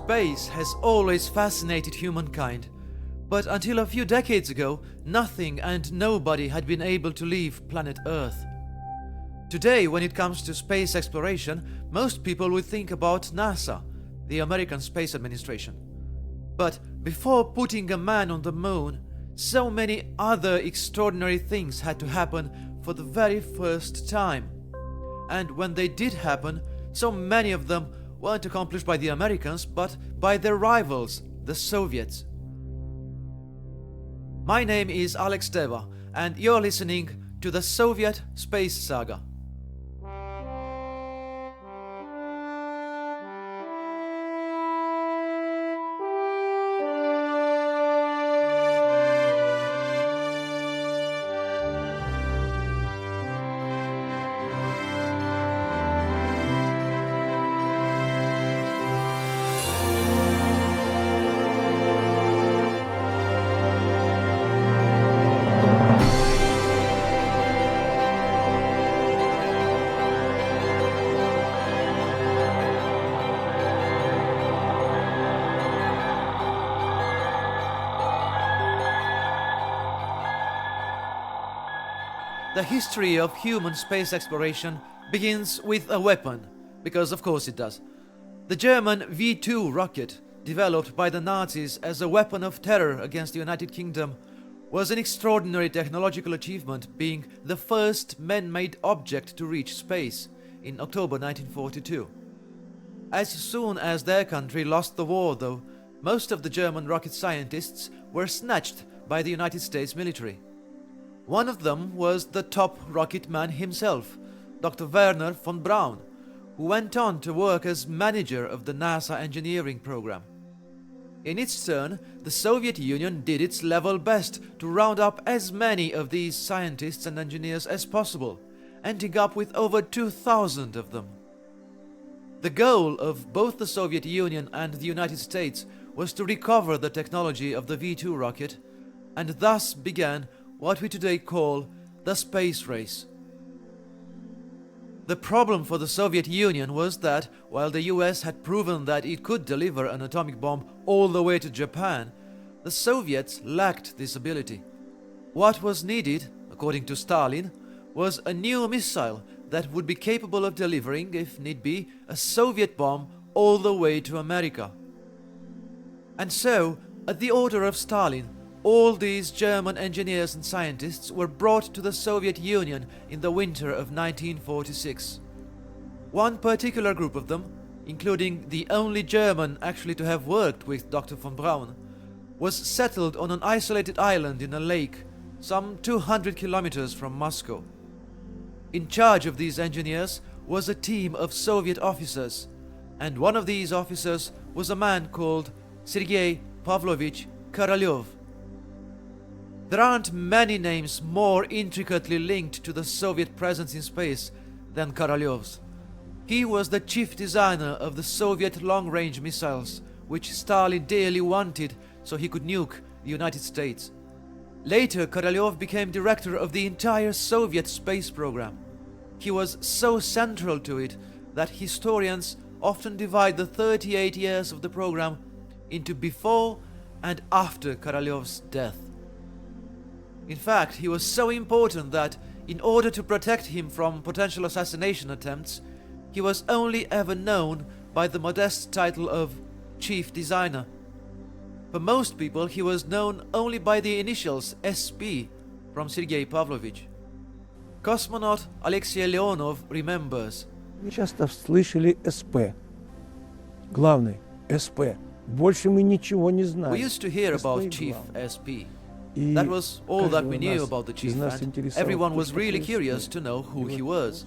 Space has always fascinated humankind, but until a few decades ago, nothing and nobody had been able to leave planet Earth. Today, when it comes to space exploration, most people would think about NASA, the American Space Administration. But before putting a man on the moon, so many other extraordinary things had to happen for the very first time. And when they did happen, so many of them weren't accomplished by the Americans, but by their rivals, the Soviets. My name is Alex Deva, and you're listening to the Soviet Space Saga. The history of human space exploration begins with a weapon, because of course it does. The German V-2 rocket, developed by the Nazis as a weapon of terror against the United Kingdom, was an extraordinary technological achievement, being the first man-made object to reach space in October 1942. As soon as their country lost the war, though, most of the German rocket scientists were snatched by the United States military. One of them was the top rocket man himself, Dr. Wernher von Braun, who went on to work as manager of the NASA engineering program. In its turn, the Soviet Union did its level best to round up as many of these scientists and engineers as possible, ending up with over 2,000 of them. The goal of both the Soviet Union and the United States was to recover the technology of the V-2 rocket, and thus began what we today call the space race. The problem for the Soviet Union was that, while the US had proven that it could deliver an atomic bomb all the way to Japan, the Soviets lacked this ability. What was needed, according to Stalin, was a new missile that would be capable of delivering, if need be, a Soviet bomb all the way to America. And so, at the order of Stalin, all these German engineers and scientists were brought to the Soviet Union in the winter of 1946. One particular group of them, including the only German actually to have worked with Dr. von Braun, was settled on an isolated island in a lake some 200 kilometers from Moscow. In charge of these engineers was a team of Soviet officers, and one of these officers was a man called Sergey Pavlovich Korolev. There aren't many names more intricately linked to the Soviet presence in space than Korolev's. He was the chief designer of the Soviet long-range missiles, which Stalin dearly wanted so he could nuke the United States. Later, Korolev became director of the entire Soviet space program. He was so central to it that historians often divide the 38 years of the program into before and after Korolev's death. In fact, he was so important that, in order to protect him from potential assassination attempts, he was only ever known by the modest title of Chief Designer. For most people, he was known only by the initials SP from Sergey Pavlovich. Cosmonaut Alexei Leonov remembers. Мы часто слышали СП. Главный СП. Больше мы ничего не знаем. We used to hear about Chief SP. That was all that we knew about the chief, and everyone was really curious to know who he was.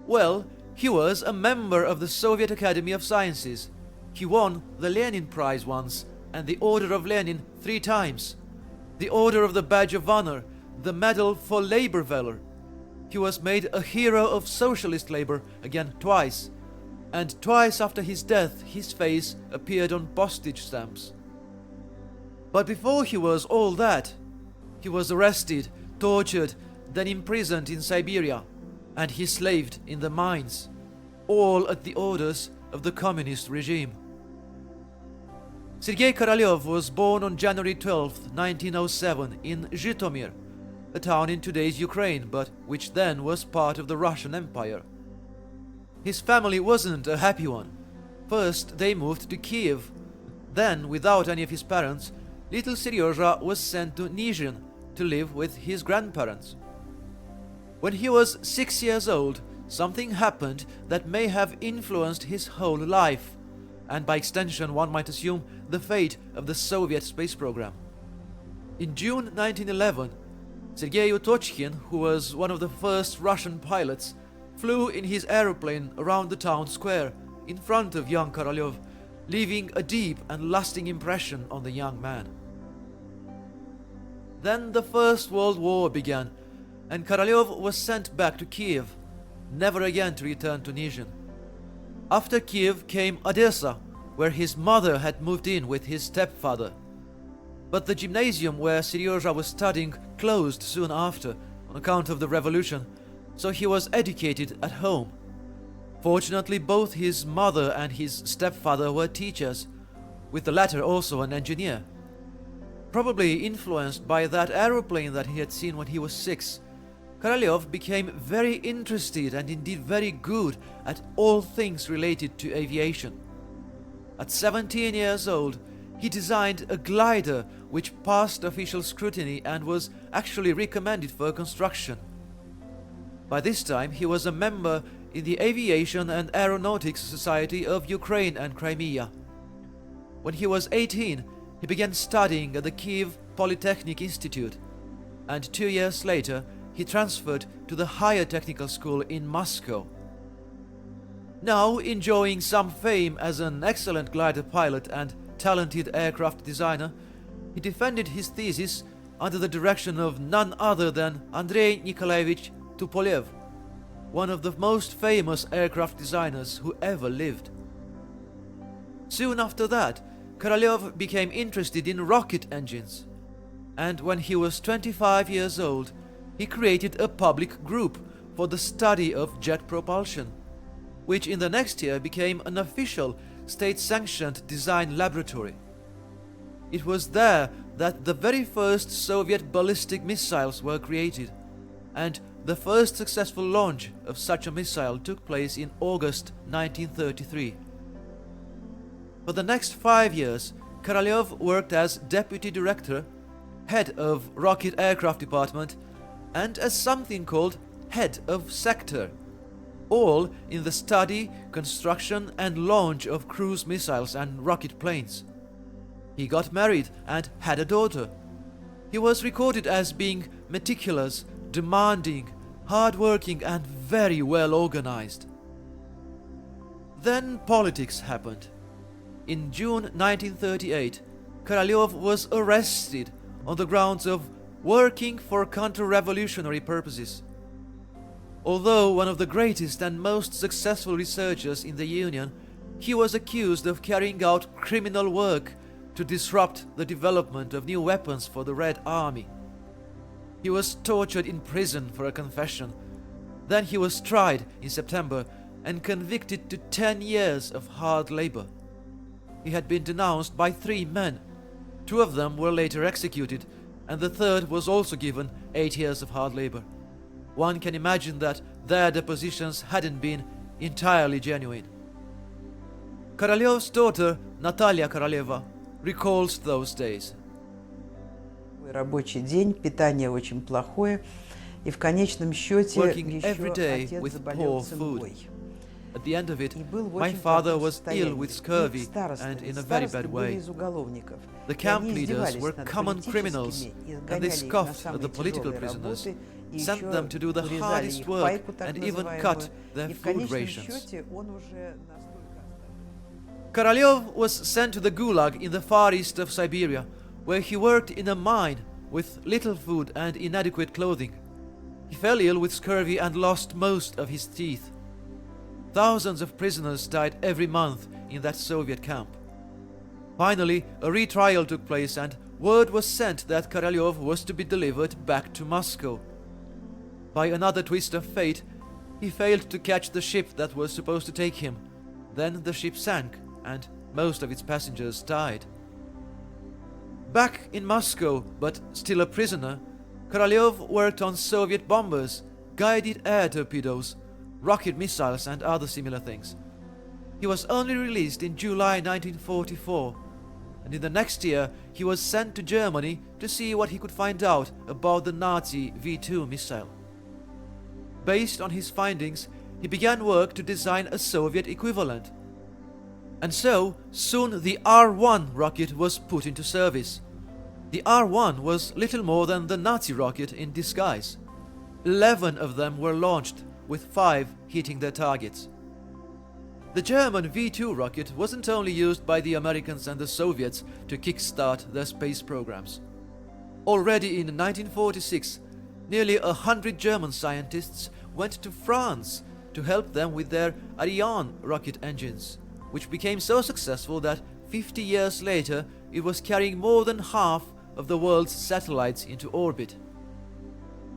Well, he was a member of the Soviet Academy of Sciences. He won the Lenin Prize once, and the Order of Lenin 3 times, the Order of the Badge of Honor, the Medal for Labor Valor. He was made a hero of socialist labor again twice, and twice after his death his face appeared on postage stamps. But before he was all that, he was arrested, tortured, then imprisoned in Siberia, and he slaved in the mines, all at the orders of the communist regime. Sergey Kraliv was born on January 12, 1907 in Zhytomyr, a town in today's Ukraine, but which then was part of the Russian Empire. His family wasn't a happy one. First, they moved to Kiev. Then, without any of his parents, little Seryozha was sent to Nizhyn to live with his grandparents. When he was 6 years old, something happened that may have influenced his whole life, and by extension one might assume the fate of the Soviet space program. In June 1911, Sergei Utochkin, who was one of the first Russian pilots, flew in his aeroplane around the town square in front of young Korolev, leaving a deep and lasting impression on the young man. Then the First World War began, and Korolev was sent back to Kiev, never again to return to Nizhyn. After Kiev came Odessa, where his mother had moved in with his stepfather. But the gymnasium where Seryozha was studying closed soon after on account of the revolution, so he was educated at home. Fortunately, both his mother and his stepfather were teachers, with the latter also an engineer. Probably influenced by that aeroplane that he had seen when he was 6, Korolev became very interested and indeed very good at all things related to aviation. At 17 years old, he designed a glider which passed official scrutiny and was actually recommended for construction. By this time, he was a member in the Aviation and Aeronautics Society of Ukraine and Crimea. When he was 18, he began studying at the Kiev Polytechnic Institute, and 2 years later, he transferred to the higher technical school in Moscow. Now enjoying some fame as an excellent glider pilot and talented aircraft designer, he defended his thesis under the direction of none other than Andrei Nikolaevich Tupolev, one of the most famous aircraft designers who ever lived. Soon after that, Korolev became interested in rocket engines, and when he was 25 years old, he created a public group for the study of jet propulsion, which in the next year became an official state-sanctioned design laboratory. It was there that the very first Soviet ballistic missiles were created, and the first successful launch of such a missile took place in August 1933. For the next 5 years, Korolev worked as deputy director, head of rocket aircraft department, and as something called head of sector, all in the study, construction and launch of cruise missiles and rocket planes. He got married and had a daughter. He was recorded as being meticulous, demanding, hard-working and very well organized. Then politics happened. In June 1938, Korolev was arrested on the grounds of working for counter-revolutionary purposes. Although one of the greatest and most successful researchers in the Union, he was accused of carrying out criminal work to disrupt the development of new weapons for the Red Army. He was tortured in prison for a confession. Then he was tried in September and convicted to 10 years of hard labor. He had been denounced by 3 men. 2 of them were later executed, and the third was also given 8 years of hard labor. One can imagine that their depositions hadn't been entirely genuine. Korolev's daughter, Natalia Koroleva, recalls those days. Рабочий день, питание очень плохое, и в конечном счете Working every day отец with заболел poor цингой. food. At the end of it, И был в my очень father плохом was ill with состоянии. scurvy and in a very Старосты bad были way. из уголовников. The И camp они leaders издевались were над common criminals, политическими и and they сгоняли их на scoffed at самые the political тяжелые prisoners, работы, и sent еще them to do the урезали hardest их work, пайку, так and even называемую. cut their И в food конечном rations. счете он уже настолько... Korolev was sent to the Gulag in the far east of Siberia, where he worked in a mine with little food and inadequate clothing. He fell ill with scurvy and lost most of his teeth. Thousands of prisoners died every month in that Soviet camp. Finally, a retrial took place and word was sent that Korolev was to be delivered back to Moscow. By another twist of fate, he failed to catch the ship that was supposed to take him. Then the ship sank and most of its passengers died. Back in Moscow, but still a prisoner, Korolev worked on Soviet bombers, guided air torpedoes, rocket missiles and other similar things. He was only released in July 1944, and in the next year he was sent to Germany to see what he could find out about the Nazi V-2 missile. Based on his findings, he began work to design a Soviet equivalent. And so, soon the R-1 rocket was put into service. The R-1 was little more than the Nazi rocket in disguise. 11 of them were launched, with 5 hitting their targets. The German V-2 rocket wasn't only used by the Americans and the Soviets to kickstart their space programs. Already in 1946, nearly 100 German scientists went to France to help them with their Ariane rocket engines, which became so successful that 50 years later it was carrying more than half of the world's satellites into orbit.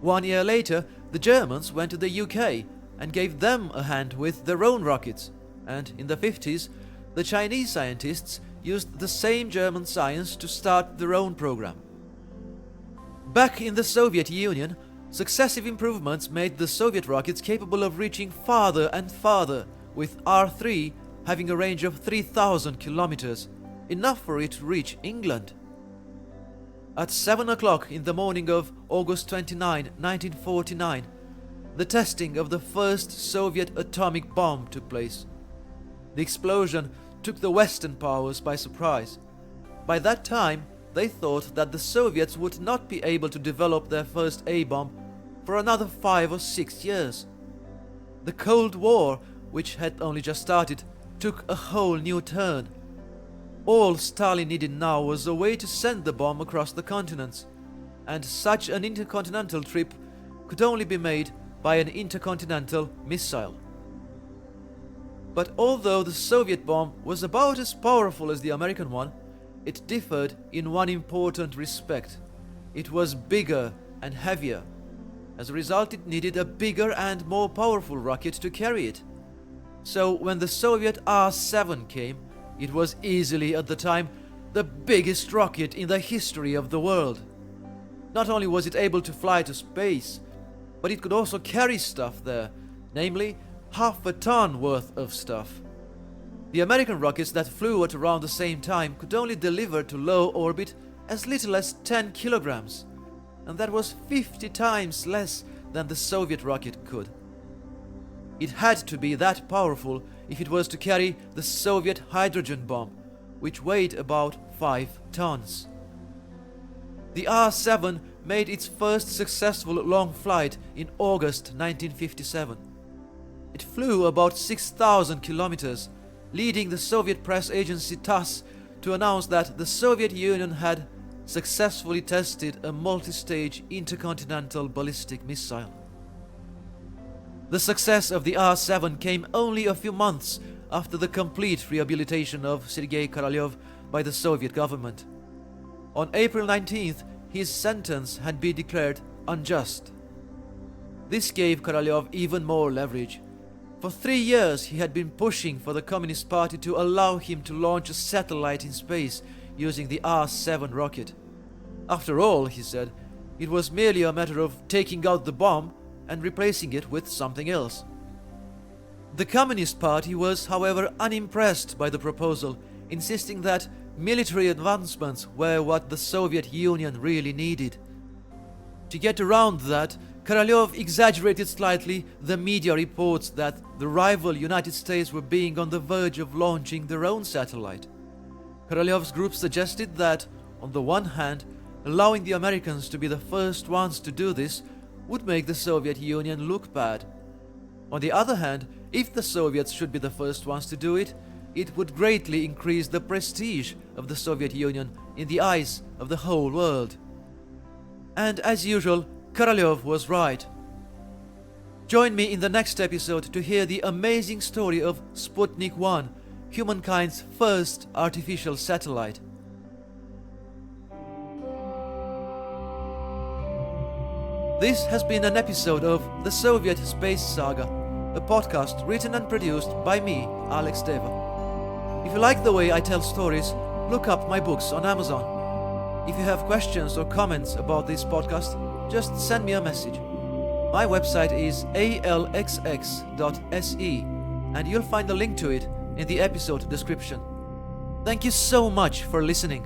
1 year later, the Germans went to the UK and gave them a hand with their own rockets, and in the 50s, the Chinese scientists used the same German science to start their own program. Back in the Soviet Union, successive improvements made the Soviet rockets capable of reaching farther and farther, with R-3 having a range of 3,000 kilometers, enough for it to reach England. At 7 o'clock in the morning of August 29, 1949, the testing of the first Soviet atomic bomb took place. The explosion took the Western powers by surprise. By that time, they thought that the Soviets would not be able to develop their first A-bomb for another 5 or 6 years. The Cold War, which had only just started, took a whole new turn. All Stalin needed now was a way to send the bomb across the continents, and such an intercontinental trip could only be made by an intercontinental missile. But although the Soviet bomb was about as powerful as the American one, it differed in one important respect. It was bigger and heavier. As a result, it needed a bigger and more powerful rocket to carry it. So when the Soviet R-7 came, it was easily at the time the biggest rocket in the history of the world. Not only was it able to fly to space, but it could also carry stuff there, namely half a ton worth of stuff. The American rockets that flew at around the same time could only deliver to low orbit as little as 10 kilograms, and that was 50 times less than the Soviet rocket could. It had to be that powerful if it was to carry the Soviet hydrogen bomb, which weighed about 5 tons. The R-7 made its first successful long flight in August 1957. It flew about 6,000 kilometers, leading the Soviet press agency TASS to announce that the Soviet Union had successfully tested a multi-stage intercontinental ballistic missile. The success of the R-7 came only a few months after the complete rehabilitation of Sergey Kraliv by the Soviet government. On April 19th, his sentence had been declared unjust. This gave Korolev even more leverage. For 3 years he had been pushing for the Communist Party to allow him to launch a satellite in space using the R-7 rocket. After all, he said, it was merely a matter of taking out the bomb and replacing it with something else. The Communist Party was, however, unimpressed by the proposal, insisting that military advancements were what the Soviet Union really needed. To get around that, Korolev exaggerated slightly the media reports that the rival United States were being on the verge of launching their own satellite. Korolev's group suggested that, on the one hand, allowing the Americans to be the first ones to do this would make the Soviet Union look bad. On the other hand, if the Soviets should be the first ones to do it, it would greatly increase the prestige of the Soviet Union in the eyes of the whole world. And as usual, Korolev was right. Join me in the next episode to hear the amazing story of Sputnik 1, humankind's first artificial satellite. This has been an episode of The Soviet Space Saga, a podcast written and produced by me, Alex Deva. If you like the way I tell stories, look up my books on Amazon. If you have questions or comments about this podcast, just send me a message. My website is alxx.se, and you'll find the link to it in the episode description. Thank you so much for listening.